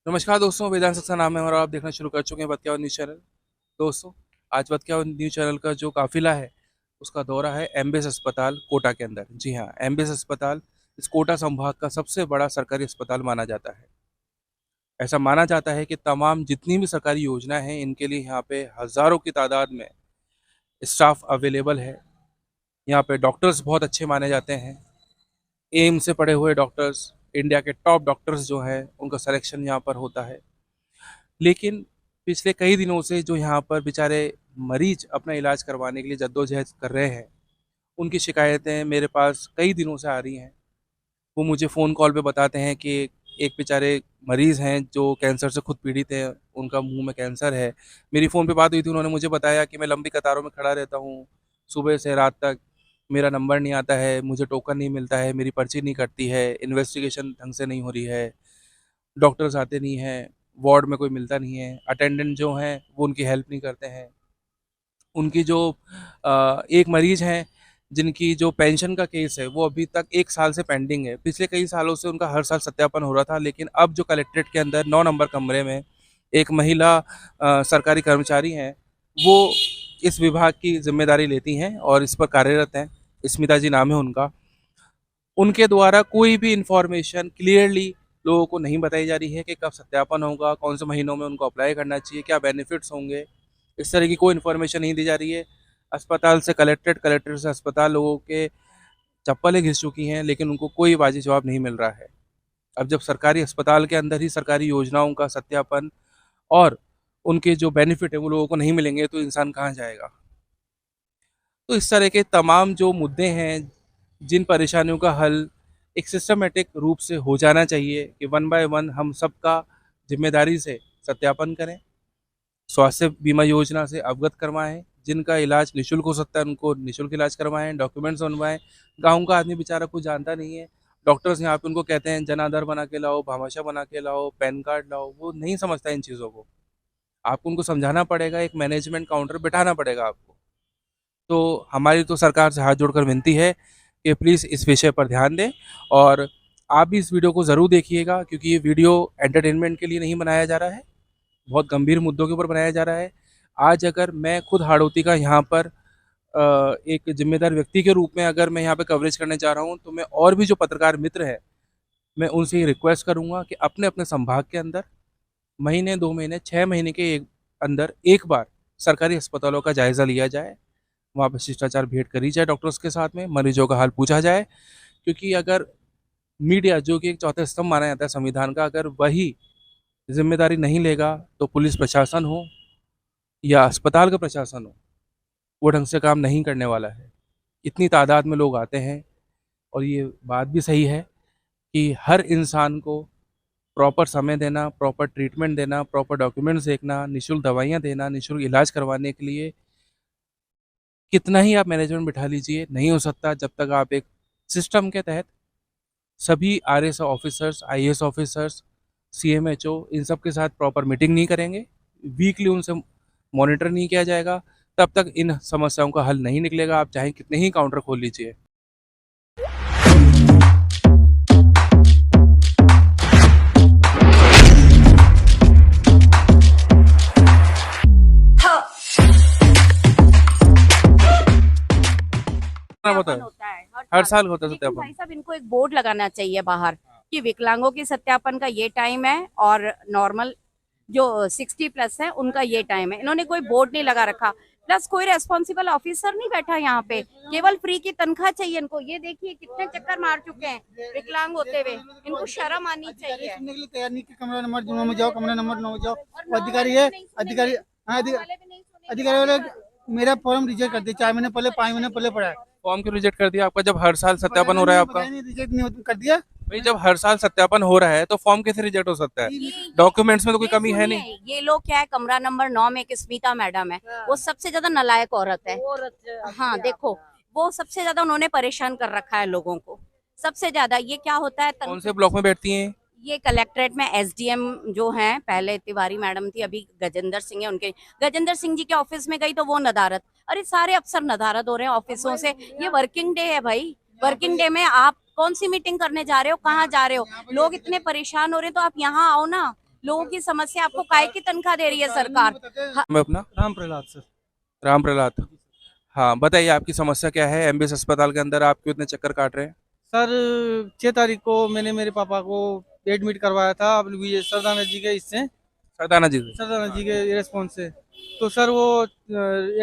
नमस्कार दोस्तों, वेदांत सक्सेना नाम है और आप देखना शुरू कर चुके हैं बतिया न्यूज़ चैनल। दोस्तों, आज बतिया न्यूज़ चैनल का जो काफिला है उसका दौरा है एमबीएस अस्पताल कोटा के अंदर। जी हाँ, एमबीएस अस्पताल इस कोटा संभाग का सबसे बड़ा सरकारी अस्पताल माना जाता है। ऐसा माना जाता है कि तमाम जितनी भी सरकारी योजनाएं हैं इनके लिए यहाँ पे हज़ारों की तादाद में स्टाफ अवेलेबल है। यहाँ पे डॉक्टर्स बहुत अच्छे माने जाते हैं। एम्स से पढ़े हुए डॉक्टर्स, इंडिया के टॉप डॉक्टर्स जो हैं उनका सिलेक्शन यहाँ पर होता है। लेकिन पिछले कई दिनों से जो यहाँ पर बेचारे मरीज अपना इलाज करवाने के लिए जद्दोजहद कर रहे हैं, उनकी शिकायतें मेरे पास कई दिनों से आ रही हैं। वो मुझे फ़ोन कॉल पे बताते हैं कि एक बेचारे मरीज हैं जो कैंसर से खुद पीड़ित हैं, उनका मुंह में कैंसर है। मेरी फ़ोन पे बात हुई थी, उन्होंने मुझे बताया कि मैं लंबी कतारों में खड़ा रहता हूँ, सुबह से रात तक मेरा नंबर नहीं आता है, मुझे टोकन नहीं मिलता है, मेरी पर्ची नहीं कटती है, इन्वेस्टिगेशन ढंग से नहीं हो रही है, डॉक्टर्स आते नहीं हैं, वार्ड में कोई मिलता नहीं है, अटेंडेंट जो हैं वो उनकी हेल्प नहीं करते हैं। उनकी जो एक मरीज हैं जिनकी जो पेंशन का केस है वो अभी तक 1 साल से पेंडिंग है। पिछले कई सालों से उनका हर साल सत्यापन हो रहा था, लेकिन अब जो कलेक्ट्रेट के अंदर 9 नंबर कमरे में एक महिला सरकारी कर्मचारी हैं, वो इस विभाग की ज़िम्मेदारी लेती हैं और इस पर कार्यरत हैं। स्मिता जी नाम है उनका। उनके द्वारा कोई भी इंफॉर्मेशन क्लियरली लोगों को नहीं बताई जा रही है कि कब सत्यापन होगा, कौन से महीनों में उनको अप्लाई करना चाहिए, क्या बेनिफिट्स होंगे। इस तरह की कोई इन्फॉर्मेशन नहीं दी जा रही है। अस्पताल से कलेक्टेड, कलेक्टेड से अस्पताल, लोगों के चप्पलें घिस चुकी हैं, लेकिन उनको कोई वाजिब जवाब नहीं मिल रहा है। अब जब सरकारी अस्पताल के अंदर ही सरकारी योजनाओं का सत्यापन और उनके जो बेनिफिट है वो लोगों को नहीं मिलेंगे तो इंसान कहाँ जाएगा। तो इस तरह के तमाम जो मुद्दे हैं, जिन परेशानियों का हल एक सिस्टमेटिक रूप से हो जाना चाहिए कि वन बाय वन हम सबका जिम्मेदारी से सत्यापन करें, स्वास्थ्य बीमा योजना से अवगत करवाएं, जिनका इलाज निःशुल्क हो सकता है उनको निःशुल्क इलाज करवाएं, डॉक्यूमेंट्स बनवाएं। गाँव का आदमी बेचारा कुछ जानता नहीं है। डॉक्टर्स यहाँ पे उनको कहते हैं जन आधार बना के लाओ, भामाशाह बना के लाओ, पैन कार्ड लाओ, वो नहीं समझता इन चीज़ों को। आपको उनको समझाना पड़ेगा, एक मैनेजमेंट काउंटर बिठाना पड़ेगा आपको। तो हमारी तो सरकार से हाथ जोड़कर विनती है कि प्लीज़ इस विषय पर ध्यान दें और आप भी इस वीडियो को ज़रूर देखिएगा, क्योंकि ये वीडियो एंटरटेनमेंट के लिए नहीं बनाया जा रहा है, बहुत गंभीर मुद्दों के ऊपर बनाया जा रहा है। आज अगर मैं खुद हाड़ौती का यहाँ पर एक जिम्मेदार व्यक्ति के रूप में अगर मैं यहाँ पे कवरेज करने जा रहा हूँ, तो मैं और भी जो पत्रकार मित्र हैं, मैं उनसे ये रिक्वेस्ट करूँगा कि अपने अपने संभाग के अंदर महीने 2 महीने 6 महीने के अंदर एक बार सरकारी अस्पतालों का जायज़ा लिया जाए, वहाँ पे शिष्टाचार भेंट करी जाए डॉक्टर्स के साथ में, मरीजों का हाल पूछा जाए। क्योंकि अगर मीडिया, जो कि एक चौथा स्तंभ माना जाता है संविधान का, अगर वही जिम्मेदारी नहीं लेगा तो पुलिस प्रशासन हो या अस्पताल का प्रशासन हो, वो ढंग से काम नहीं करने वाला है। इतनी तादाद में लोग आते हैं और ये बात भी सही है कि हर इंसान को प्रॉपर समय देना, प्रॉपर ट्रीटमेंट देना, प्रॉपर डॉक्यूमेंट्स देखना, निःशुल्क दवाइयाँ देना, निःशुल्क इलाज करवाने के लिए कितना ही आप मैनेजमेंट बिठा लीजिए, नहीं हो सकता जब तक आप एक सिस्टम के तहत सभी RS officers, IAS officers, CMHO इन सब के साथ प्रॉपर मीटिंग नहीं करेंगे, वीकली उनसे मॉनिटर नहीं किया जाएगा, तब तक इन समस्याओं का हल नहीं निकलेगा। आप चाहे कितने ही काउंटर खोल लीजिए। होता सत्यापन है, होता है हर साल होता है लेकिन भाई सत्यापन। साहब इनको एक बोर्ड लगाना चाहिए बाहर कि विकलांगों के सत्यापन का ये टाइम है और नॉर्मल जो 60+ है उनका ये टाइम है। इन्होंने कोई बोर्ड नहीं लगा रखा, प्लस कोई रेस्पॉन्सिबल ऑफिसर नहीं बैठा यहाँ पे, केवल फ्री की तनख्वाह चाहिए इनको। ये देखिए कितने चक्कर मार चुके हैं विकलांग होते हुए, इनको शर्म आनी चाहिए। सुनने के लिए तैयार नहीं कि कमरा नंबर 9 में जाओ, कमरा नंबर 9 में जाओ। और वो नौ अधिकारी वाले है, भी नहीं अधिकारी, सुनेंगे, हाँ नौ वाले भी नहीं सुनेंगे, अधिकारी वाले ऑफिसर। मेरा फॉर्म रिजेक्ट कर दिया 4 महीने पहले, 5 महीने पहले पड़ा है। फॉर्म क्यों रिजेक्ट कर दिया आपका, जब हर साल सत्यापन हो रहा है आपका? नहीं रिजेक्ट नहीं कर दिया। भाई जब हर साल सत्यापन हो रहा है तो फॉर्म कैसे रिजेक्ट हो सकता है? ये- डॉक्यूमेंट्स में तो कोई ये कमी है सुनिए, नहीं। ये लोग क्या है, कमरा नंबर 9 में एक स्मिता मैडम है, वो सबसे ज्यादा नालायक औरत है। हाँ देखो, वो सबसे ज्यादा उन्होंने परेशान कर रखा है लोगों को, सबसे ज्यादा। ये क्या होता है कौन से ब्लॉक में बैठती हैं? ये कलेक्ट्रेट में एसडीएम जो हैं, पहले तिवारी मैडम थी, अभी गजेंद्र सिंह है। उनके गजेंद्र सिंह जी के ऑफिस में गई तो वो नदारत, अरे सारे अफसर नदारत हो रहे हैं ऑफिसों से। ये वर्किंग डे है भाई, वर्किंग डे में आप कौन सी मीटिंग करने जा रहे हो, कहाँ जा रहे हो? लोग इतने परेशान हो रहे हैं तो आप यहाँ आओ ना, लोगों की समस्या, आपको काय की तनख्वाह दे रही है सरकार? मैं अपना राम प्रहलाद सर। राम प्रहलाद। हाँ बताइए आपकी समस्या क्या है, एमबीएस अस्पताल के अंदर आप क्यों इतने चक्कर काट रहे हैं? सर 6 तारीख को मैंने मेरे पापा को एडमिट करवाया था अब विजय सरदाना जी के इससे, सरदाना जी से। सरदाना जी के रेस्पॉन्स से। तो सर वो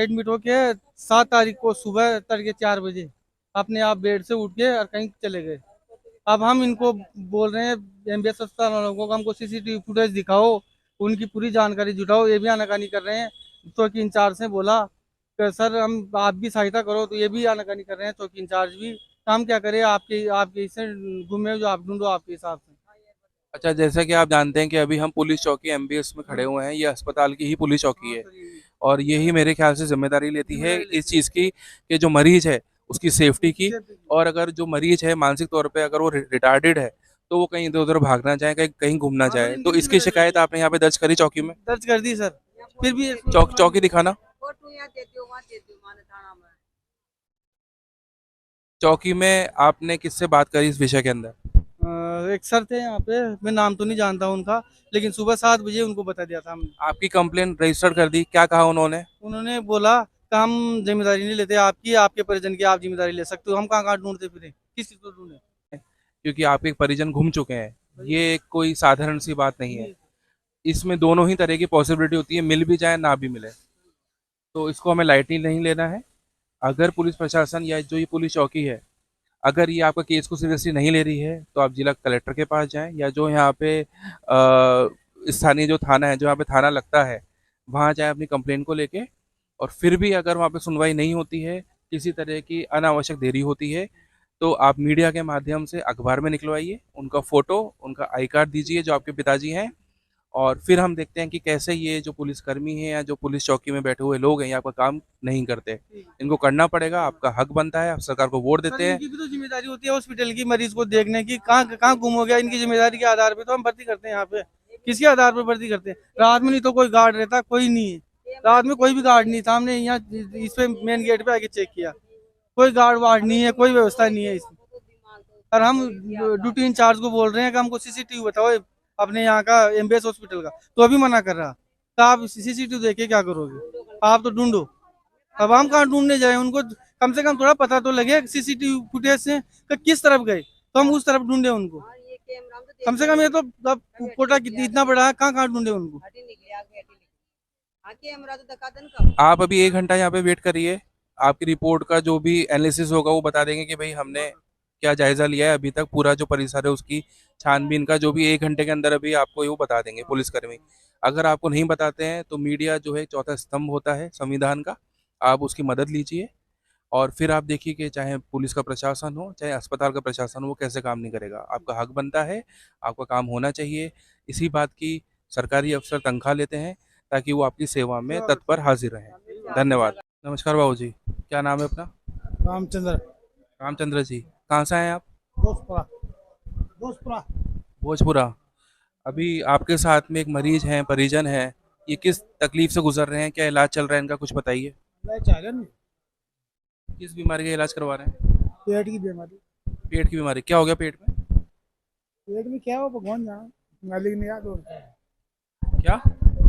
एडमिट होके 7 तारीख को सुबह तड़के 4 बजे अपने आप बेड से उठ के और कहीं चले गए। अब हम इनको बोल रहे हैं एमबीएस अस्पताल वालों को कि हमको सीसीटीवी फुटेज दिखाओ, उनकी पूरी जानकारी जुटाओ, ये भी आनाकानी कर रहे हैं। चौकी इंचार्ज ने बोला कि सर हम आप भी सहायता करो, तो ये भी आनाकानी कर रहे हैं चौकी इंचार्ज भी। तो हम क्या करें, आपके आपके इससे घूमे जो आप ढूंढो आपके हिसाब से। अच्छा, जैसा कि आप जानते हैं कि अभी हम पुलिस चौकी एमबीएस में खड़े हुए हैं, ये अस्पताल की ही पुलिस चौकी है और यही मेरे ख्याल से जिम्मेदारी लेती है इस चीज़ की कि जो मरीज है उसकी सेफ्टी की। और अगर जो मरीज है मानसिक तौर पे अगर वो रिटार्डेड है तो वो कहीं इधर उधर भागना चाहे, कहीं कहीं घूमना चाहे, तो इसकी शिकायत आपने यहाँ पे दर्ज करी चौकी में? दर्ज कर दी सर, फिर भी चौकी दिखाना। चौकी में आपने किससे बात करी इस विषय के अंदर? एक सर थे यहाँ पे, मैं नाम तो नहीं जानता उनका, लेकिन सुबह 7 बजे उनको बता दिया था हमने। आपकी कंप्लेन रजिस्टर कर दी, क्या कहा उन्होंने? उन्होंने बोला कि हम जिम्मेदारी नहीं लेते आपकी, आपके परिजन की आप जिम्मेदारी ले सकते हो। हम कहाँ कहाँ ढूंढते फिरे, किस चीज को ढूंढे? क्योंकि आपके परिजन घूम चुके हैं, ये कोई साधारण सी बात नहीं है। इसमें दोनों ही तरह की पॉसिबिलिटी होती है, मिल भी जाए ना भी मिले, तो इसको हमें लाइटली नहीं लेना है। अगर पुलिस प्रशासन या जो ये पुलिस चौकी है अगर ये आपका केस को सीरियसली नहीं ले रही है तो आप जिला कलेक्टर के पास जाएं या जो यहाँ पे स्थानीय जो थाना है, जो यहाँ पे थाना लगता है, वहाँ जाएं अपनी कंप्लेन को लेके। और फिर भी अगर वहाँ पे सुनवाई नहीं होती है, किसी तरह की अनावश्यक देरी होती है, तो आप मीडिया के माध्यम से अखबार में निकलवाइए, उनका फ़ोटो, उनका आई कार्ड दीजिए जो आपके पिताजी हैं, और फिर हम देखते हैं कि कैसे ये जो पुलिसकर्मी हैं या जो पुलिस चौकी में बैठे हुए लोग हैं ये आपका काम नहीं करते। इनको करना पड़ेगा, आपका हक बनता है, आप सरकार को वोट सर देते हैं। इनकी भी तो जिम्मेदारी होती है हॉस्पिटल की, मरीज को देखने की, कहाँ कहाँ गुम हो गया, इनकी जिम्मेदारी के आधार पे तो हम भर्ती करते हैं यहाँ पे। किसके आधार पर भर्ती करते हैं? रात में नहीं तो कोई गार्ड रहता, कोई नहीं है रात में, कोई भी गार्ड नहीं था। हमने यहाँ इस पे मेन गेट पे आके चेक किया, कोई गार्ड वार्ड नहीं है, कोई व्यवस्था नहीं है इसमें। और हम ड्यूटी इंचार्ज को बोल रहे हैं कि हमको सीसीटीवी बताओ अपने यहाँ का एमबीएस हॉस्पिटल का, तो अभी मना कर रहा। तो आप सीसीटीवी देख के क्या करोगे? आप तो ढूंढो। अब हम कहाँ ढूंढने जाए? उनको कम से कम थोड़ा पता तो लगे सीसीटीवी फुटेज से कि किस तरफ गए, तो हम उस तरफ ढूंढे उनको। कम से कम ये तो अब कोटा इतना बड़ा है, कहाँ कहाँ ढूंढे उनको? आप अभी 1 घंटा यहाँ पे वेट करिए, आपकी रिपोर्ट का जो भी एनालिसिस होगा वो बता देंगे कि भाई हमने क्या जायजा लिया है अभी तक, पूरा जो परिसर है उसकी छानबीन का जो भी 1 घंटे के अंदर अभी आपको वो बता देंगे पुलिसकर्मी। अगर आपको नहीं बताते हैं तो मीडिया जो है चौथा स्तंभ होता है संविधान का, आप उसकी मदद लीजिए और फिर आप देखिए कि चाहे पुलिस का प्रशासन हो चाहे अस्पताल का प्रशासन हो, वो कैसे काम नहीं करेगा। आपका हक बनता है, आपका काम होना चाहिए। इसी बात की सरकारी अफसर तनख्वाह लेते हैं ताकि वो आपकी सेवा में तत्पर हाजिर रहें। धन्यवाद। नमस्कार बाबू जी, क्या नाम है अपना? रामचंद्र। रामचंद्र जी, कहाँ से आए आप? दोस्तपुरा। दोस्तपुरा। भोजपुरा। अभी आपके साथ में एक मरीज हैं, परिजन हैं, ये किस तकलीफ से गुजर रहे हैं, क्या इलाज चल रहा है इनका, कुछ बताइए। किस बीमारी का इलाज करवा रहे हैं? पेट की बीमारी। पेट की बीमारी, क्या हो गया पेट में? पेट में क्या हो भगवान जाने, मालिक ने याद होता है। क्या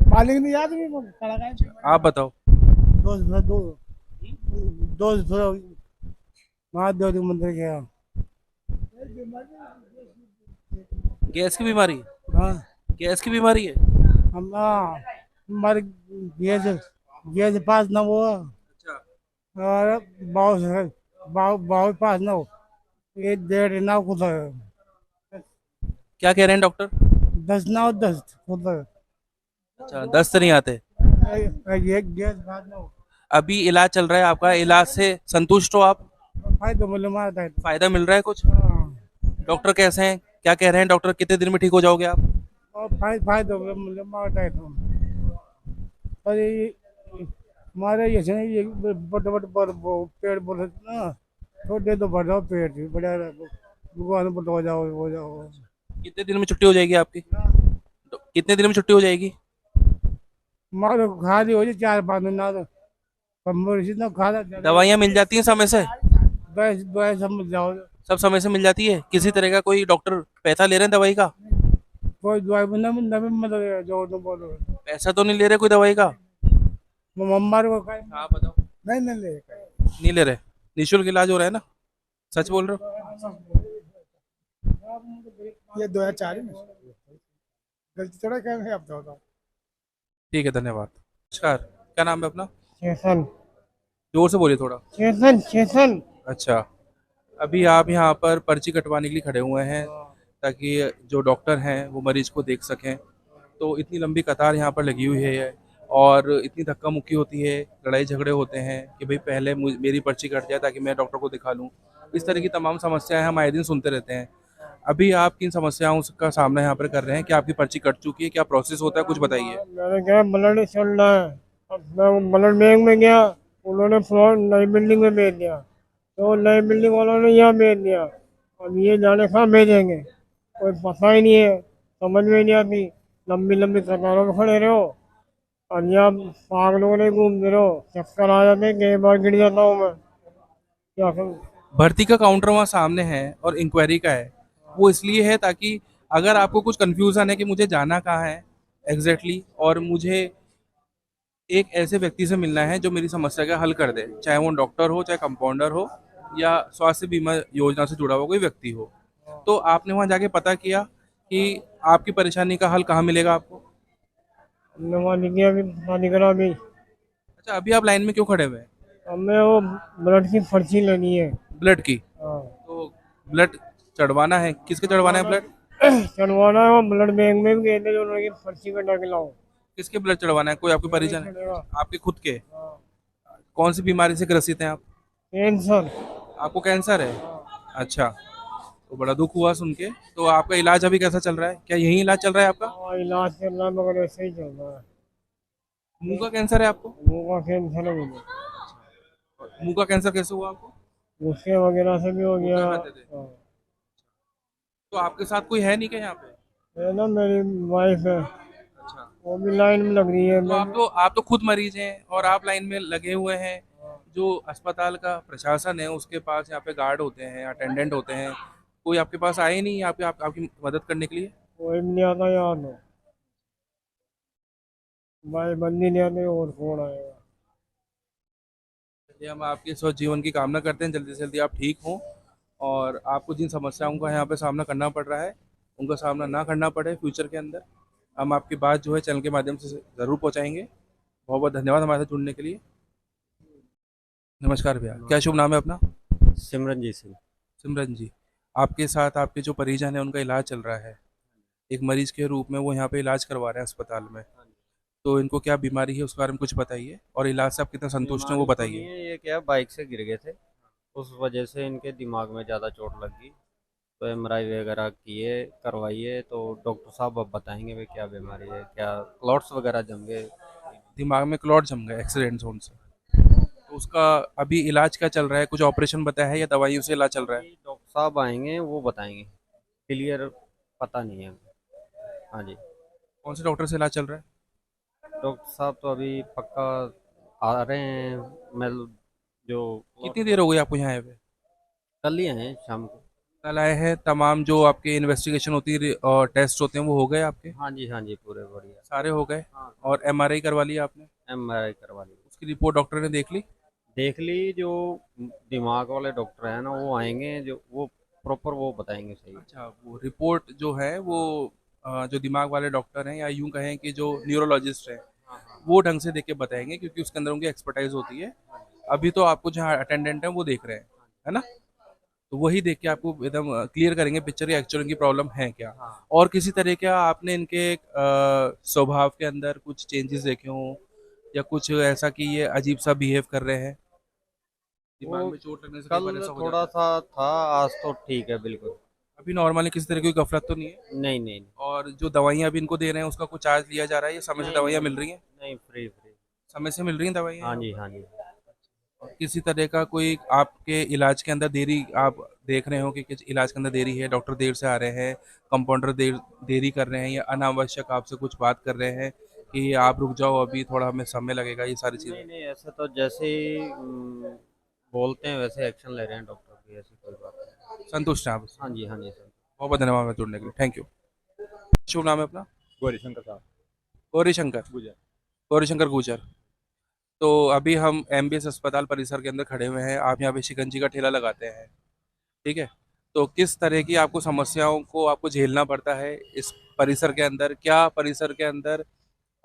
मालिक ने याद नहीं, खड़ा है। आप बताओ। दोस्त महादेव मंदिर गया। गैस की बीमारी? हाँ गैस की बीमारी है? हम हमारे गैस पास ना वो, अच्छा। और बहुत पास ना हो, ये 1.5 ना खुद क्या कह रहे हैं डॉक्टर? 10 ना हो, 10 खुद अच्छा, 10 नहीं आते। ये गैस पास ना हो। अभी इलाज चल रहा है आपका, इलाज से संतुष्ट हो आप? फायदा मिले मारता है। फायदा मिल रहा है कुछ? हाँ, डॉक्टर कैसे हैं, क्या कह रहे हैं डॉक्टर, कितने दिन में ठीक हो जाओगे आप? और फायदा मिले मारता है। तो पर ये हमारे ये बड़े बड़े पेड़ बोले ना, छोटे तो बढ़ाओ पेट बड़ा, भगवान बोलो हो जाओ। कितने दिन में छुट्टी हो जाएगी आपकी? कितने दिन में छुट्टी हो जाएगी? मारो खाली हो जाए 4-5 दिन ना, तो ना खा दवाइयाँ मिल जाती हैं समय से? दवाई सब मिल जाओ। सब समय से मिल जाती है? किसी तरह का कोई डॉक्टर पैसा ले रहे हैं दवाई का? कोई दवाई भी नवी नवी मतलब जो तुम बोलो पैसा तो नहीं ले रहे कोई दवाई का? मम्मार को खाए हाँ बताओ। नहीं नहीं ले नहीं ले रहे? निःशुल्क इलाज हो रहा है ना? सच बोल रहे हो? ये 2004 में गलती थोड़ा क्या है आप बताओ ठीक है, धन्यवाद। नमस्कार, क्या नाम है अपना? चेतन जोर से बोलिए थोड़ा। चेतन चेतन अच्छा, अभी आप यहाँ पर पर्ची कटवाने के लिए खड़े हुए हैं ताकि जो डॉक्टर हैं वो मरीज को देख सकें। तो इतनी लंबी कतार यहाँ पर लगी हुई है और इतनी धक्का मुक्की होती है, लड़ाई झगड़े होते हैं कि भाई पहले मेरी पर्ची कट जाए ताकि मैं डॉक्टर को दिखा लूँ। इस तरह की तमाम समस्याएं हम आए दिन सुनते रहते हैं। अभी आप किन समस्याओं का सामना यहाँ पर कर रहे हैं? क्या आपकी पर्ची कट चुकी है? क्या प्रोसेस होता है, कुछ बताइए। मैंने क्या ब्लड चल रहा है अब मैं ब्लड बैंक में गया उन्होंने फ्लोर नई बिल्डिंग में भेज दिया तो नई बिल्डिंग वालों ने यहाँ भेज दिया अब ये जाने कहाँ भेजेंगे कोई पता ही नहीं है समझ में नहीं आती लंबी लंबी कतारों में खड़े रहो और यहाँ पागलों ने घूमते रहो चक्कर आ जाते कई बार गिर जाता हूँ मैं क्या करूँ भर्ती का काउंटर वहाँ सामने है और इंक्वायरी का है। वो इसलिए है ताकि अगर आपको कुछ कंफ्यूजन है कि मुझे जाना कहाँ है एग्जैक्टली और मुझे एक ऐसे व्यक्ति से मिलना है जो मेरी समस्या का हल कर दे, चाहे वो डॉक्टर हो, चाहे कंपाउंडर हो या स्वास्थ्य बीमा योजना से जुड़ा हुआ कोई व्यक्ति हो। तो आपने वहाँ जाके पता किया कि आपकी परेशानी का हल कहाँ मिलेगा आपको? नवा गया अभी शादी करा अभी अच्छा, अभी आप लाइन में क्यों खड़े हुए हैं? हमें वो ब्लड की पर्ची लेनी है ब्लड की? हाँ तो ब्लड चढ़वाना है, किसके चढ़वाना है ब्लड? चढ़वाना है वो ब्लड बैंक में भी गए थे जो उन्होंने पर्ची कटा के लाओ किसके ब्लड चढ़वाना है? कोई आपके परिजन है? चढ़ेगा आपके खुद के? कौन सी बीमारी से ग्रसित हैं आप? कैंसर आपको कैंसर है? अच्छा, तो बड़ा दुख हुआ सुन के। तो आपका इलाज अभी कैसा चल रहा है? क्या यही इलाज चल रहा है आपका? हाँ इलाज चल रहा है मगर ऐसे ही चल रहा है मुंह का कैंसर है आपको? मुंह का कैंसर है मुझे मुंह का कैंसर कैसे हुआ आपको? गुस्से वगैरह से भी हो गया गुटखा खाते थे? हाँ। तो आपके साथ कोई है नहीं क्या यहाँ पे? है ना मेरी वाइफ है अच्छा, वो भी लाइन में लग रही है तो आप तो खुद मरीज हैं और आप लाइन में लगे हुए हैं। जो अस्पताल का प्रशासन है उसके पास यहाँ पे गार्ड होते हैं, अटेंडेंट होते हैं, कोई आपके पास आए नहीं आपकी मदद करने के लिए? कोई भी नहीं आता यार तो भाई बंदी नहीं आती और कौन आएगा चलिए, हम आपके स्वस्थ जीवन की कामना करते हैं, जल्दी से जल्दी आप ठीक हों और आपको जिन समस्याओं का यहाँ पे सामना करना पड़ रहा है उनका सामना ना करना पड़े फ्यूचर के अंदर। हम आपकी बात जो है चैनल के माध्यम से ज़रूर पहुँचाएंगे। बहुत बहुत धन्यवाद हमारे साथ जुड़ने के लिए। नमस्कार भैया, क्या शुभ नाम है अपना? सिमरनजीत सिंह। सिमरन जी, आपके साथ आपके जो परिजन है उनका इलाज चल रहा है, एक मरीज के रूप में वो यहाँ पे इलाज करवा रहे हैं अस्पताल में। तो इनको क्या बीमारी है उसके बारे में कुछ बताइए और इलाज से आप कितना संतुष्ट हैं वो बीमारी तो बताइए। नहीं है, ये क्या बाइक से गिर गए थे, उस वजह से इनके दिमाग में ज़्यादा चोट लग गई। तो एमआरआई वगैरह किए करवाइए तो डॉक्टर साहब अब बताएंगे भाई क्या बीमारी है, क्या क्लॉट्स वगैरह जम गए। दिमाग में क्लॉट जम गए एक्सीडेंट जोन से? तो उसका अभी इलाज क्या चल रहा है? कुछ ऑपरेशन बताया है या दवाइयों से इलाज चल रहा है? डॉक्टर साहब आएंगे वो बताएंगे, क्लियर पता नहीं है। हाँ जी, कौन से डॉक्टर से इलाज चल रहा है? डॉक्टर साहब तो अभी पक्का आ रहे हैं, मतलब जो कितनी देर हो गई आपको यहाँ आए हुए? कल ही आए हैं शाम को। कल आए हैं। तमाम जो आपके इन्वेस्टिगेशन होती है और टेस्ट होते हैं वो हो गए आपके? हाँ जी पूरे बढ़िया। सारे हो गए? हाँ, और एमआरआई करवा लिया आपने? एमआरआई करवा ली। उसकी रिपोर्ट डॉक्टर ने देख ली? देख ली, जो दिमाग वाले डॉक्टर है ना वो आएंगे, जो वो प्रॉपर वो बताएंगे सही। अच्छा, वो रिपोर्ट जो है वो जो दिमाग वाले डॉक्टर हैं या यूं कहें कि जो न्यूरोलॉजिस्ट हैं वो ढंग से देख के बताएंगे क्योंकि उसके अंदर उनकी एक्सपर्टाइज होती है। अभी तो आपको जहाँ अटेंडेंट है वो देख रहे हैं, है ना? तो वही देख के आपको एकदम क्लियर करेंगे पिक्चर की एक्चुअल इनकी प्रॉब्लम है क्या। और किसी तरह का आपने इनके स्वभाव के अंदर कुछ चेंजेस देखे हों या कुछ ऐसा कि ये अजीब सा बिहेव कर रहे हैं? दिमाग वो में चोट लगने से कई बार कल ऐसा हो थोड़ा जाता है। सा था, आज तो ठीक है बिल्कुल। अभी नॉर्मली किसी तरह की कोई गफलत तो नहीं है? नहीं नहीं नहीं। और जो दवाइयाँ अभी इनको दे रहे हैं उसका कुछ चार्ज लिया जा रहा है या समय से नहीं दवाइयाँ नहीं मिल रही हैं? नहीं, फ्री फ्री। समय से मिल रही हैं दवाइयाँ? हाँ जी हाँ जी। और किसी तरह का कोई आपके इलाज के अंदर देरी आप देख रहे हो कि किस इलाज के अंदर देरी है, डॉक्टर देर से आ रहे हैं, कंपाउंडर देरी कर रहे हैं या अनावश्यक आपसे कुछ बात कर रहे हैं कि आप रुक जाओ अभी थोड़ा हमें समय लगेगा, ये सारी नहीं चीज़ें? नहीं, ऐसे तो जैसे ही बोलते हैं वैसे एक्शन ले रहे हैं डॉक्टर भी, ऐसी कोई बात नहीं। संतुष्ट हैं आप? हाँ जी सर। बहुत बहुत धन्यवाद जुड़ने के लिए, थैंक यू। शुभ नाम है अपना? गौरी शंकर साहब गौरी शंकर। गुजर। गौरी शंकर गुजर। तो अभी हम एमबीएस अस्पताल परिसर के अंदर खड़े हुए हैं। आप यहाँ पे शिकंजी का ठेला लगाते हैं, ठीक है? तो किस तरह की आपको समस्याओं को आपको झेलना पड़ता है इस परिसर के अंदर? क्या परिसर के अंदर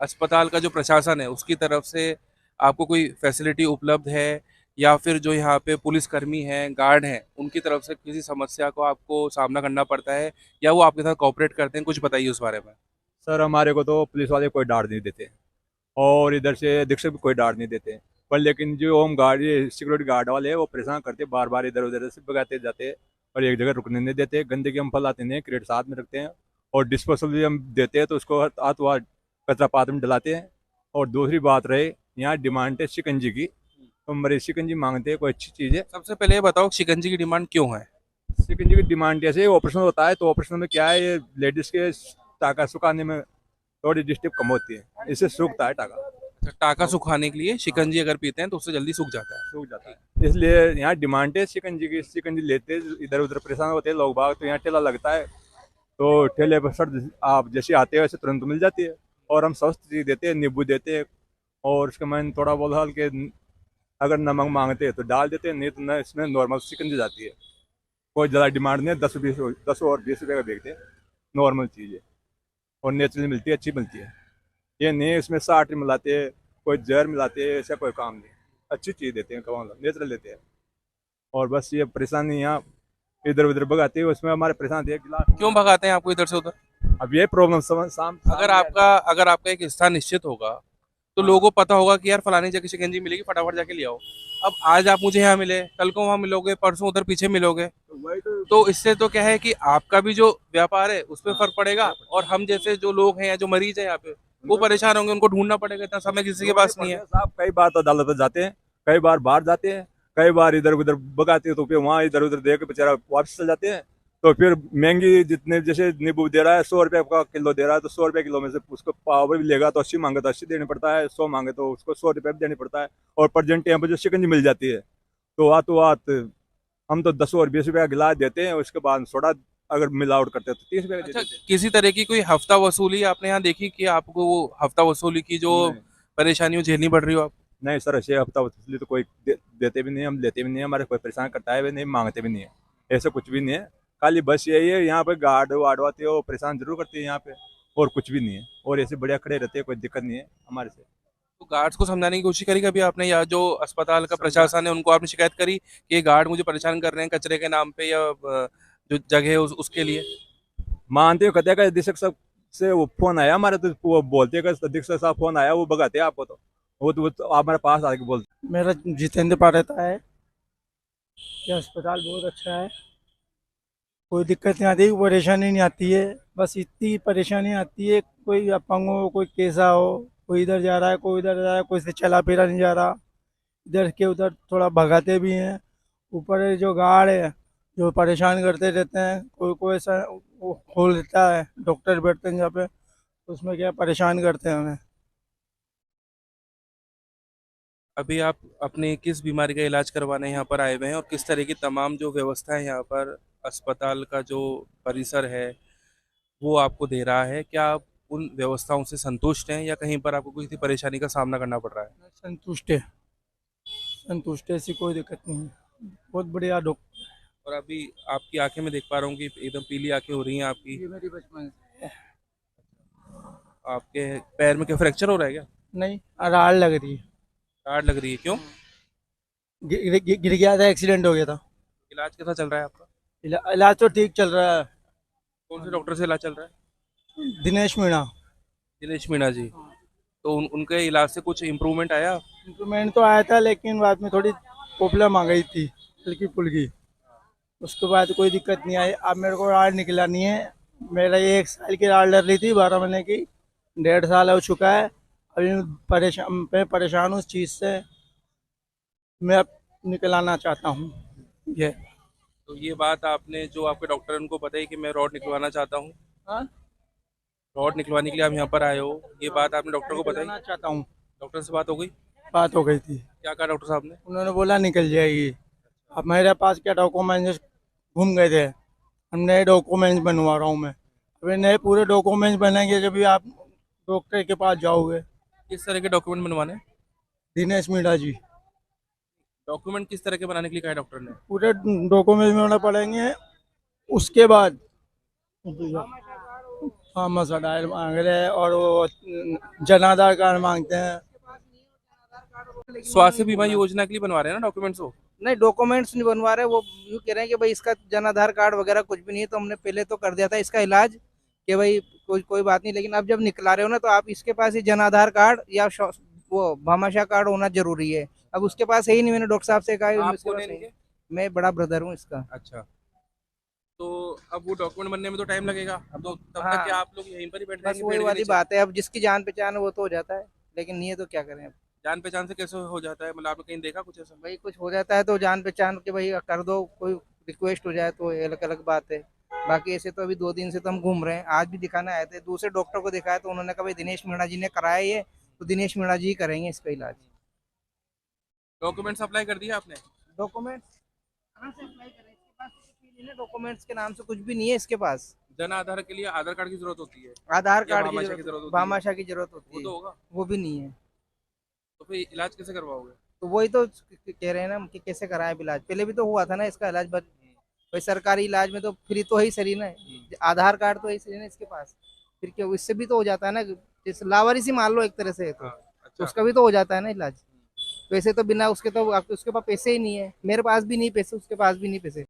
अस्पताल का जो प्रशासन है उसकी तरफ से आपको कोई फैसिलिटी उपलब्ध है, या फिर जो यहाँ पे पुलिसकर्मी हैं, गार्ड हैं, उनकी तरफ से किसी समस्या को आपको सामना करना पड़ता है, या वो आपके साथ कोऑपरेट करते हैं? कुछ बताइए उस बारे में। सर हमारे को तो पुलिस वाले कोई डांट नहीं देते और इधर से अधीक्षक भी कोई डांट नहीं देते, पर लेकिन जो होम गार्ड ये सिक्योरिटी गार्ड वाले हैं वो परेशान करते, बार बार इधर उधर से भगाते जाते और एक जगह रुकने नहीं देते। गंदगी हम फैलाते नहीं, क्रेट साथ में रखते हैं और डिस्पोजल भी हम देते हैं तो उसको हाथ वाथ कचरा पात्र में डलाते हैं। और दूसरी बात रहे यहाँ डिमांड है शिकंजी की, तो मरीज शिकंजी मांगते हैं, कोई अच्छी चीज़ है। सबसे पहले ये बताओ शिकंजी की डिमांड क्यों है? शिकंजी की डिमांड जैसे ऑपरेशन होता है तो ऑपरेशन में क्या है, ये लेडीज़ के टाका सुखाने में थोड़ी डिस्टर्ब कम होती है, इससे सूखता है टाका। अच्छा, टाका सुखाने के लिए शिकंजी अगर पीते हैं तो उससे जल्दी सूख जाता है। सूख जाता है, इसलिए यहाँ डिमांड है शिकंजी की। शिकंजी लेते इधर उधर परेशान होते हैं लोग बाग, तो यहाँ ठेला लगता है तो ठेले पर सर आप जैसे आते हैं वैसे तुरंत मिल जाती है और हम स्वस्थ चीज़ देते हैं, नींबू देते हैं और उसके मैंने थोड़ा बहुत हल्के अगर नमक मांगते हैं तो डाल देते हैं, नहीं तो न इसमें नॉर्मल शिकंजी जाती है। कोई ज़्यादा डिमांड नहीं है, 10 और 20 रुपये का बेचते हैं, नॉर्मल चीज़ है और नेचुरल मिलती है, अच्छी मिलती है। ये नहीं इसमें 60 मिलाते हैं, कोई जहर मिलाते हैं, ऐसा कोई काम नहीं। अच्छी चीज़ देते हैं, कमाल नेचुरल देते हैं। और बस ये परेशानी यहाँ इधर उधर भगाते हैं, उसमें हमारे परेशान थे। गिलास क्यों भगाते हैं आपको इधर से उधर? अब ये प्रॉब्लम अगर आपका एक स्थान निश्चित होगा तो लोगों को पता होगा कि यार फलानी जगह शिकंजी मिलेगी, फटाफट जाके ले आओ। अब आज आप मुझे यहाँ मिले, कल को वहाँ मिलोगे, परसों उधर पीछे मिलोगे, तो इससे तो क्या है कि आपका भी जो व्यापार है उस पर फर्क पड़ेगा, और हम जैसे जो लोग हैं या जो मरीज हैं यहाँ पे वो परेशान होंगे, उनको ढूंढना पड़ेगा, इतना समय किसी के पास नहीं है। साहब कई बार तो अदालत में जाते हैं, कई बार बाहर जाते हैं, कई बार इधर उधर भगाते हैं तो फिर वहाँ इधर उधर दे के बेचारा वापस चल जाते हैं। तो फिर महंगी जितने जैसे नींबू दे रहा है 100 रुपये का किलो दे रहा है, तो 100 रुपये किलो में से उसको पावर भी लेगा तो 80 मांगे तो 80 देने पड़ता है, 100 मांगे तो उसको 100 रुपये भी देने पड़ता है। और प्रजेंट टाइम पर जो शिकंजी मिल जाती है तो हाथ हम तो 10 और 20 रुपये का गिलास देते हैं, उसके बाद सोडा अगर मिलावट करते हैं तो 30 रुपये का अच्छा, देते हैं। किसी तरह की कोई हफ्ता वसूली आपने यहाँ देखी कि आपको वो हफ्ता वसूली की जो नहीं। परेशानियों झेलनी पड़ रही हो आप? नहीं सर, ऐसे हफ्ता वसूली तो कोई देते भी नहीं, हम लेते भी नहीं, हमारे कोई परेशान करता है भी नहीं, मांगते भी नहीं है, ऐसा कुछ भी नहीं है। खाली बस यही है यहाँ पे गार्ड वार्ड आते हो परेशान जरूर करते हैं यहाँ पे, और कुछ भी नहीं है, और ऐसे बढ़िया खड़े रहते हैं, कोई दिक्कत नहीं है हमारे से। तो गार्ड्स को समझाने की कोशिश करी कभी आपने, या जो अस्पताल का प्रशासन है उनको आपने शिकायत करी कि ये गार्ड मुझे परेशान कर रहे हैं कचरे के नाम पे, या जो जगह है उसके लिए? मानते हो कहते हैं कि अधीक्षक साहब से वो फोन आया हमारे, तो वो बोलते हैं कि अधीक्षक साहब फोन आया, वो भगाते हैं आपको, तो वो तो आप हमारे पास आके बोलते। मेरा जितेंद्र पाठक है। ये अस्पताल बहुत अच्छा है, कोई दिक्कत नहीं आती, कोई परेशानी नहीं आती है। बस इतनी परेशानी आती है, कोई अपंग हो, कोई कैसा हो, कोई इधर जा रहा है, कोई इधर जा रहा है, कोई से चला फिरा नहीं जा रहा, इधर के उधर थोड़ा भगाते भी हैं। ऊपर जो गार्ड है जो परेशान करते रहते हैं, कोई कोई ऐसा वो खोल देता है, डॉक्टर बैठते हैं जहाँ पे, उसमें क्या परेशान करते हैं हमें। अभी आप अपने किस बीमारी का इलाज करवाने यहाँ पर आए हुए हैं, और किस तरह की तमाम जो व्यवस्था है यहाँ पर अस्पताल का जो परिसर है वो आपको दे रहा है? क्या आप उन व्यवस्थाओं से संतुष्ट हैं, या कहीं पर आपको किसी परेशानी का सामना करना पड़ रहा है? संतुष्ट है, संतुष्ट है, ऐसी कोई दिक्कत नहीं है, बहुत बढ़िया डॉक्टर। और अभी आपकी आंखें में देख पा रहा हूँ कि एकदम पीली आंखें हो रही हैं आपकी। ये मेरी बचपन से है। आपके पैर में क्या फ्रैक्चर हो रहा है क्या? नहीं, राड़ लग रही है, गांठ लग रही है? क्यों? गिर गया था, एक्सीडेंट हो गया था। इलाज कैसा चल रहा है आपका? इलाज तो ठीक चल रहा है। कौन से डॉक्टर से इलाज चल रहा है? दिनेश मीणा। दिनेश मीणा जी। तो उनके इलाज से कुछ इम्प्रूवमेंट आया? इम्प्रूवमेंट तो आया था, लेकिन बाद में थोड़ी प्रॉब्लम आ गई थी, हल्की फुल्की। उसके बाद कोई दिक्कत नहीं आई। अब मेरे को राड़ निकला नहीं है, मेरा ये 1 साल की राड़ डर रही थी, 12 महीने की, 1.5 साल हो चुका है। अभी मैं परेशान हूँ उस चीज़ से, मैं अब निकलाना चाहता हूँ ये। तो ये बात आपने जो आपके डॉक्टर है उनको बताई कि मैं रॉड निकलवाना चाहता हूँ? हाँ, रॉड निकलवाने के लिए आप यहाँ पर आए हो, ये बात आपने डॉक्टर को बताई? निकलाना चाहता हूँ। डॉक्टर से बात हो गई? बात हो गई थी, क्या कहा डॉक्टर साहब ने? उन्होंने बोला निकल जाएगी। अब मेरे पास क्या डॉक्यूमेंट्स घूम गए थे, हम नए डॉक्यूमेंट्स बनवा रहा हूँ मैं। वे नए पूरे डॉक्यूमेंट्स बनेंगे जब भी आप डॉक्टर के पास जाओगे। किस तरह के डॉक्यूमेंट बनवाने हैं? दिनेश मीणा जी, डॉक्यूमेंट किस तरह के बनाने के लिए कहा है डॉक्टर ने? पूरे डॉक्यूमेंट्स बनाने पड़ेंगे। उसके बाद हाँ मसाडाइल मांग रहे हैं और वो जन आधार कार्ड मांगते हैं। स्वास्थ्य बीमा योजना के लिए बनवा रहे हैं ना डॉक्यूमेंट्स वो? नहीं, डॉक्यूमेंट्स नहीं बनवा रहे, वो यूँ कह रहे हैं कि भाई इसका जन आधार कार्ड वगैरह कुछ भी नहीं है, तो हमने पहले तो कर दिया था इसका इलाज कि भाई कोई बात नहीं, लेकिन अब जब निकला रहे हो ना तो आप इसके पास ही जन आधार कार्ड या वो भामाशाह कार्ड होना जरूरी है। अब उसके पास है ही नहीं, मैंने डॉक्टर साहब से कहा है, आप उसके कौन पास है नहीं। इनके? मैं बड़ा ब्रदर हूँ इसका। अच्छा, तो अब वो डॉक्यूमेंट बनने में तो टाइम लगेगा, अब तो तब हाँ। तक क्या आप लोग यहीं पर ही बैठ बस जाएंगे वही पेड़ के वाली नीचे? बात है, अब जिसकी जान पहचान है वो तो हो जाता है, लेकिन नहीं है तो क्या करें। अब जान पहचान से कैसे हो जाता है, मतलब आपने कहीं देखा कुछ ऐसा? भाई कुछ हो जाता है तो जान पहचान के भाई कर दो, कोई रिक्वेस्ट हो जाए तो अलग अलग बात है। बाकी ऐसे तो अभी 2 दिन से तो हम घूम रहे हैं, आज भी दिखाने आए थे, दूसरे डॉक्टर को दिखाया तो उन्होंने कहा भाई दिनेश मीणा जी ने कराया ये, तो दिनेश मीणा जी करेंगे इसका इलाज। डॉक्यूमेंट्स अप्लाई कर दिया आपने? डॉक्यूमेंट्स कहाँ से अप्लाई करें, इसके पास कुछ भी नहीं है, डॉक्यूमेंट्स के नाम से कुछ भी नहीं है इसके पास। जन आधार के लिए आधार कार्ड की जरूरत होती है, आधार या कार्ड भामाशाह की की जरूरत जरूरत, होती है? भामाशाह की जरूरत वो होती तो है, होगा, वो भी नहीं है। तो फिर इलाज कैसे करवाओगे? तो वही तो कह रहे हैं ना कि कैसे कराएं इलाज, पहले भी तो हुआ था ना इसका इलाज, बट भाई सरकारी इलाज में तो फ्री तो है ही सही ना, आधार कार्ड तो है ही सही ना इसके पास, फिर क्या इससे भी तो हो जाता है ना, जैसे लावारिसी मान लो एक तरह से, तो हाँ, अच्छा। उसका भी तो हो जाता है ना इलाज। वैसे तो बिना उसके तो उसके पास पैसे ही नहीं है, मेरे पास भी नहीं पैसे, उसके पास भी नहीं पैसे।